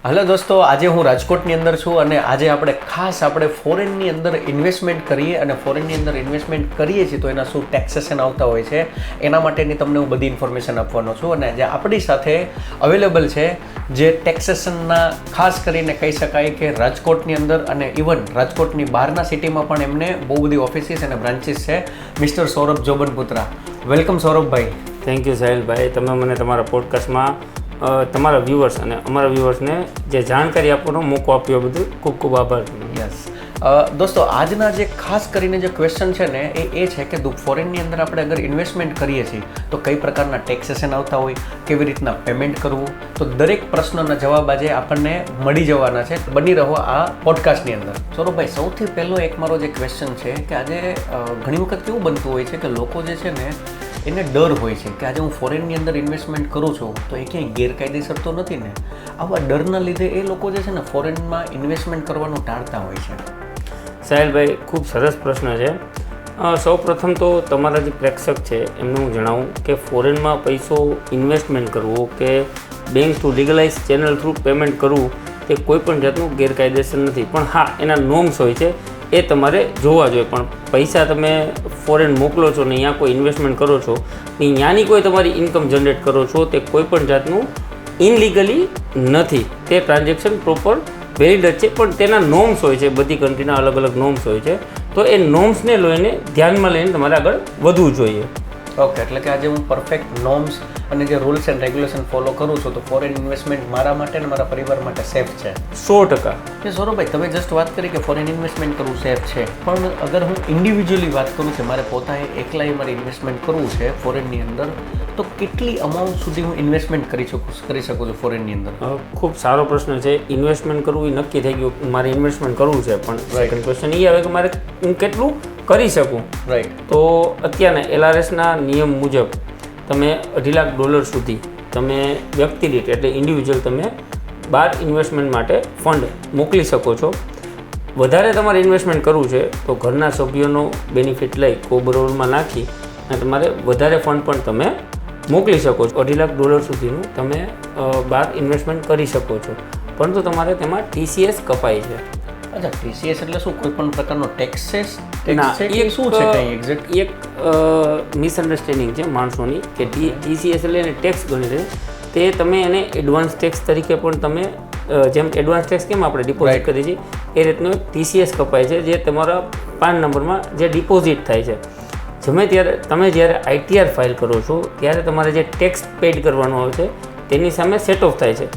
Hello દોસ્તો, આજે હું રાજકોટની અંદર છું અને આજે આપણે ફોરેનની અંદર ઇન્વેસ્ટમેન્ટ કરીએ અને ફોરેનની અંદર ઇન્વેસ્ટમેન્ટ કરીએ છીએ તો એના શું ટેક્સેશન આવતા હોય છે એના માટેની તમને હું બધી ઇન્ફોર્મેશન આપવાનો છું. અને જે આપણી સાથે અવેલેબલ છે જે ટેક્સેશનના ખાસ કરીને કહી શકાય કે રાજકોટની અંદર અને ઇવન રાજકોટની બહારના સિટીમાં પણ એમને બહુ બધી ઓફિસીસ અને બ્રાન્ચીસ છે. મિસ્ટર સૌરભ જોબનપુત્રા, વેલકમ સૌરભભાઈ. થેન્ક યુ સાહિલભાઈ, તમે મને તમારા પોડકાસ્ટમાં તમારા વ્યૂવર્સ અને અમારા વ્યૂવર્સને જે જાણકારી આપવાનો મોકો આપ્યો બદલ ખૂબ ખૂબ આભાર. યસ દોસ્તો, આજના જે ખાસ કરીને જે ક્વેશ્ચન છે ને એ છે કે ફોરેનની અંદર આપણે અગર ઇન્વેસ્ટમેન્ટ કરીએ છીએ તો કઈ પ્રકારના ટેક્સેશન આવતા હોય, કેવી રીતના પેમેન્ટ કરવું, તો દરેક પ્રશ્નોના જવાબ આજે આપણને મળી જવાના છે. બની રહો આ પોડકાસ્ટની અંદર. સૌરભભાઈ, સૌથી પહેલો એક મારો જે ક્વેશ્ચન છે કે આજે ઘણી વખત કેવું બનતું હોય છે કે લોકો જે છે ને એને ડર હોય છે કે આજે હું ફોરેનની અંદર ઇન્વેસ્ટમેન્ટ કરું છું તો એ ક્યાંય ગેરકાયદેસર તો નથી ને. આવા ડરના લીધે એ લોકો જે છે ને ફોરેનમાં ઇન્વેસ્ટમેન્ટ કરવાનું ટાળતા હોય છે. સાહિલભાઈ, ખૂબ સરસ પ્રશ્ન છે. સૌ પ્રથમ તો તમારા જે પ્રેક્ષક છે એમને હું જણાવું કે ફોરેનમાં પૈસો ઇન્વેસ્ટમેન્ટ કરવું કે bank through legalise channel through payment કરવું તે કોઈ પણ જાતનું ગેરકાયદેસર નથી. પણ હા, એના નોર્મ્સ હોય છે, એ તમારે જોવા જોઈએ. પણ પૈસા તમે ફોરેન મોકલો છો ને અહીંયા કોઈ ઇન્વેસ્ટમેન્ટ કરો છો ને ત્યાંની કોઈ તમારી ઇન્કમ જનરેટ કરો છો તે કોઈ પણ જાતનું ઇનલીગલી નથી. તે ટ્રાન્ઝેક્શન પ્રોપર વેલિડ જ છે, પણ તેના નોર્મ્સ હોય છે. બધી કન્ટ્રીના અલગ અલગ નોર્મ્સ હોય છે, તો એ નોર્મ્સને લઈને ધ્યાનમાં લઈને તમારે આગળ વધવું જોઈએ. ઓકે, એટલે કે આજે હું પરફેક્ટ નોર્મ્સ અને જે રૂલ્સ એન્ડ રેગ્યુલેશન ફોલો કરું છું તો ફોરેન ઇન્વેસ્ટમેન્ટ મારા માટે અને મારા પરિવાર માટે સેફ છે. 100%. કે સૌરભભાઈ, તમે જસ્ટ વાત કરી કે ફોરેન ઇન્વેસ્ટમેન્ટ કરવું સેફ છે, પણ અગર હું ઇન્ડિવિજ્યુઅલી વાત કરું કે મારે પોતાએ એકલાએ મારે ઇન્વેસ્ટમેન્ટ કરવું છે ફોરેનની અંદર તો કેટલી અમાઉન્ટ સુધી હું ઇન્વેસ્ટમેન્ટ કરી શકું છું ફોરેનની અંદર? ખૂબ સારો પ્રશ્ન છે. ઇન્વેસ્ટમેન્ટ કરવું એ નક્કી થઈ ગયું, મારે ઇન્વેસ્ટમેન્ટ કરવું છે, પણ સેકન્ડ ક્વેશ્ચન એ આવે કે મારે હું કેટલું કરી શકું. રાઈટ. તો અત્યારના LRSના નિયમ મુજબ તમે $2.5 લાખ સુધી તમે વ્યક્તિ દીઠ એટલે ઇન્ડિવિજ્યુઅલ તમે બહાર ઇન્વેસ્ટમેન્ટ માટે ફંડ મોકલી શકો છો. વધારે તમારે ઇન્વેસ્ટમેન્ટ કરવું છે તો ઘરના સભ્યોનો બેનિફિટ લઈ કોબરોલમાં નાખી અને તમારે વધારે ફંડ પણ તમે મોકલી શકો છો. $2.5 લાખ સુધીનું તમે બહાર ઇન્વેસ્ટમેન્ટ કરી શકો છો, પરંતુ તમારે તેમાં TCS કપાય છે. અચ્છા, TCS એટલે શું? કોઈ પણ પ્રકારનો ટેક્સ છે? એ શું છે કંઈ એક્ઝેક્ટ? એક મિસઅન્ડરસ્ટેન્ડિંગ છે માણસોની કે TCS એટલે એને ટેક્સ ગણી રહે. તે તમે એને એડવાન્સ ટેક્સ તરીકે પણ તમે જેમ એડવાન્સ ટેક્સ કેમ આપણે ડિપોઝિટ કરીએ છીએ એ રીતનો TCS કપાય છે, જે તમારા PAN નંબરમાં જે ડિપોઝિટ થાય છે. તમે જ્યારે ITR ફાઇલ કરો છો ત્યારે તમારે જે ટેક્સ પેડ કરવાનો આવે છે તેની સામે સેટ ઓફ થાય છે.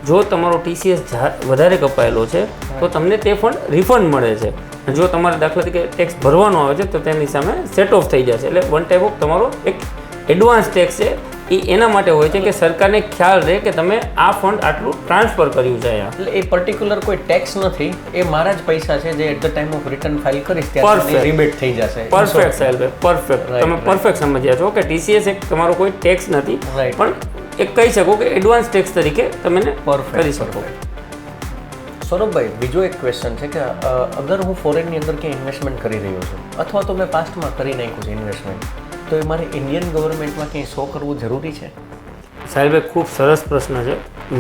જો તમારો TCS વધારે કપાયેલો છે તો તમને તે ફંડ રિફંડ મળે છે. જો તમારે દાખલા તરીકે ટેક્સ ભરવાનો આવે છે તો તેની સામે સેટ ઓફ થઈ જશે. એટલે વન ટાઈપ ઓફ તમારો એક એડવાન્સ ટેક્સ છે. એ એના માટે હોય છે કે સરકારને ખ્યાલ રહે કે તમે આ ફંડ આટલું ટ્રાન્સફર કર્યું છે. એટલે એ પર્ટિક્યુલર કોઈ ટેક્સ નથી, એ મારા જ પૈસા છે જે at the time of return file કરીશ ત્યારે રિબેટ થઈ જશે. પરફેક્ટ સાહેબ, પરફેક્ટ. તમે પરફેક્ટ સમજ્યા છો કે TCS એક તમારો કોઈ ટેક્સ નથી, પણ એક કહી શકો કે એડવાન્સ ટેક્સ તરીકે તમે કરી શકો. સૌરભભાઈ, બીજો એક ક્વેશ્ચન છે કે અગર હું ફોરેનની અંદર ક્યાંય ઇન્વેસ્ટમેન્ટ કરી રહ્યો છું અથવા તો મેં પાસ્ટમાં કરી નાખ્યું છે ઇન્વેસ્ટમેન્ટ, તો એ મારે ઇન્ડિયન ગવર્મેન્ટમાં ક્યાંય શો કરવું જરૂરી છે? સાહેબ, ખૂબ સરસ પ્રશ્ન છે.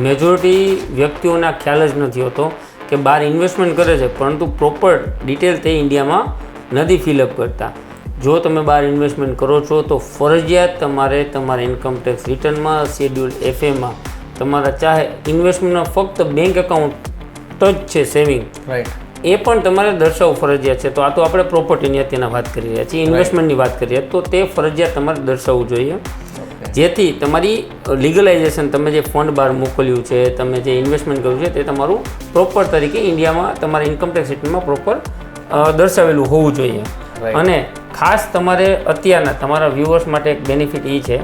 મેજોરિટી વ્યક્તિઓને ખ્યાલ જ નથી હોતો કે બહાર ઇન્વેસ્ટમેન્ટ કરે છે, પરંતુ પ્રોપર ડિટેલ તે ઇન્ડિયામાં નથી ફિલઅપ કરતા. જો તમે બહાર ઇન્વેસ્ટમેન્ટ કરો છો તો ફરજિયાત તમારે તમારા ઇન્કમ ટેક્સ રિટર્નમાં શેડ્યુલ FAમાં તમારા ચાહે ઇન્વેસ્ટમેન્ટનો ફક્ત બેંક એકાઉન્ટ જ છે સેવિંગ, રાઈટ, એ પણ તમારે દર્શાવવું ફરજિયાત છે. તો આ તો આપણે પ્રોપર્ટીની અત્યારના વાત કરી રહ્યા છીએ, ઇન્વેસ્ટમેન્ટની વાત કરીએ તો તે ફરજિયાત તમારે દર્શાવવું જોઈએ, જેથી તમારી લીગલાઇઝેશન તમે જે ફંડ બહાર મોકલ્યું છે, તમે જે ઇન્વેસ્ટમેન્ટ કર્યું છે તે તમારું પ્રોપર તરીકે ઇન્ડિયામાં તમારા ઇન્કમ ટેક્સ રિટર્નમાં પ્રોપર દર્શાવેલું હોવું જોઈએ. અને ખાસ તમારે અત્યારના તમારા વ્યુઅર્સ માટે એક બેનિફિટ એ છે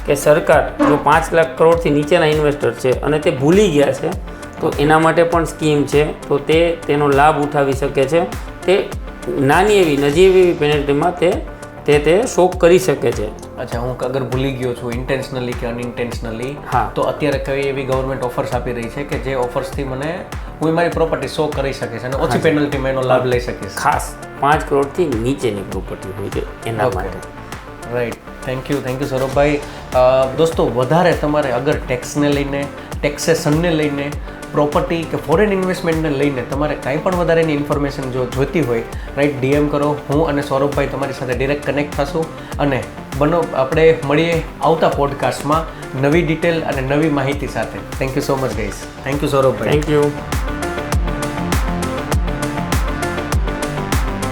કે સરકાર જો 5 લાખ કરોડથી નીચેના ઇન્વેસ્ટર છે અને તે ભૂલી ગયા છે તો એના માટે પણ સ્કીમ છે, તો તેનો લાભ ઉઠાવી શકે છે. તે નાની એવી નજીવી એવી પેનલ્ટીમાં તે શો કરી શકે છે. અચ્છા, હું અગર ભૂલી ગયો છું ઇન્ટેન્શનલી કે અનઇન્ટેન્શનલી, હા, તો અત્યારે કઈ એવી ગવર્મેન્ટ ઓફર્સ આપી રહી છે કે જે ઓફર્સથી મને હું મારી પ્રોપર્ટી શો કરી શકીશ અને ઓછી પેનલ્ટીમાં એનો લાભ લઈ શકીશ? ખાસ 5 કરોડથી નીચેની પ્રોપર્ટી હોય છે એના માટે. Right, thank you Saurabhbhai. દોસ્તો, વધારે તમારે અગર ટેક્સને લઈને, ટેક્સેશનને લઈને પ્રોપર્ટી કે ફોરેન ઇન્વેસ્ટમેન્ટને લઈને તમારે કાંઈ પણ વધારેની ઇન્ફોર્મેશન જો જોઈતી હોય રાઈટ DM કરો. હું અને સૌરભભાઈ તમારી સાથે ડિરેક્ટ કનેક્ટ થશું અને આપણે મળીએ આવતા પોડકાસ્ટમાં નવી ડિટેલ અને નવી માહિતી સાથે. Thank you so much guys. Thank you Saurabhbhai. Thank you.